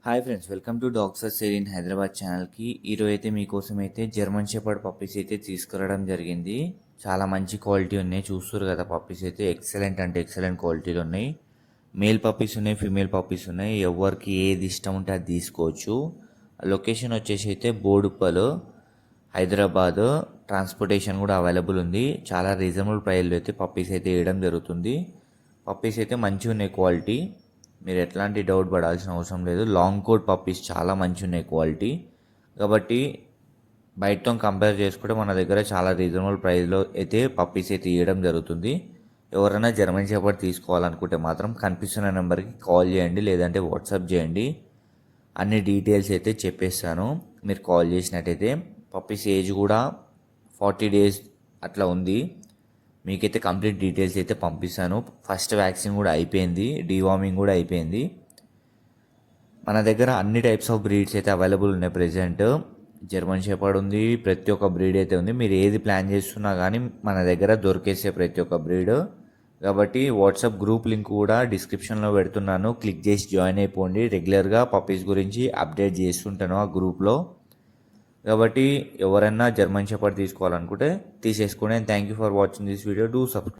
Hi friends, welcome to dogs sale in Hyderabad ఛానల్కి. ఈరోజు అయితే మీకోసం అయితే జర్మన్ షెపర్డ్ పప్పీస్ అయితే తీసుకురావడం జరిగింది. చాలా మంచి క్వాలిటీ ఉన్నాయి. చూస్తారు కదా, పప్పీస్ అయితే ఎక్సలెంట్ అంటే ఎక్సలెంట్ క్వాలిటీలు ఉన్నాయి. మేల్ పప్పీస్ ఉన్నాయి, ఫీమేల్ పప్పీస్ ఉన్నాయి. ఎవరికి ఏది ఇష్టం ఉంటే అది తీసుకోవచ్చు. లొకేషన్ వచ్చేసి అయితే బోడుప్పల్, హైదరాబాద్. ట్రాన్స్పోర్టేషన్ కూడా అవైలబుల్ ఉంది. చాలా రీజనబుల్ ప్రైస్లో అయితే పప్పీస్ అయితే వేయడం జరుగుతుంది. పప్పీస్ అయితే మంచిగా ఉన్నాయి క్వాలిటీ. మీరు ఎట్లాంటి డౌట్ పడాల్సిన అవసరం లేదు. లాంగ్ కోట్ పప్పీస్ చాలా మంచి ఉన్నాయి క్వాలిటీ. కాబట్టి బయటతో కంపేర్ చేసుకుంటే మన దగ్గర చాలా రీజనబుల్ ప్రైస్లో అయితే పప్పీస్ అయితే ఇవ్వడం జరుగుతుంది. ఎవరైనా జర్మన్ షెపర్డ్ తీసుకోవాలనుకుంటే మాత్రం కనిపిస్తున్న నెంబర్కి కాల్ చేయండి, లేదంటే వాట్సాప్ చేయండి. అన్ని డీటెయిల్స్ అయితే చెప్పేస్తాను మీరు కాల్ చేసినట్టయితే. పప్పీస్ ఏజ్ కూడా 40 days అట్లా ఉంది. మీకైతే కంప్లీట్ డీటెయిల్స్ అయితే పంపిస్తాను. ఫస్ట్ వ్యాక్సిన్ కూడా అయిపోయింది, డీవార్మింగ్ కూడా అయిపోయింది. మన దగ్గర అన్ని టైప్స్ ఆఫ్ బ్రీడ్స్ అయితే అవైలబుల్ ఉన్నాయి. ప్రెజెంట్ జర్మన్ షెపర్డ్ ఉంది, ప్రతి ఒక్క బ్రీడ్ అయితే ఉంది. మీరు ఏది ప్లాన్ చేస్తున్నా కానీ మన దగ్గర దొరికేసే ప్రతి ఒక్క బ్రీడ్. కాబట్టి వాట్సాప్ గ్రూప్ లింక్ కూడా డిస్క్రిప్షన్లో పెడుతున్నాను, క్లిక్ చేసి జాయిన్ అయిపోండి. రెగ్యులర్గా పప్పీస్ గురించి అప్డేట్ చేస్తుంటాను ఆ గ్రూప్లో. కాబట్టి ఎవరైనా జర్మన్ షెపర్డ్ తీసుకోవాలనుకుంటే తీసేసుకోండి. Thank you for watching this video. Do subscribe.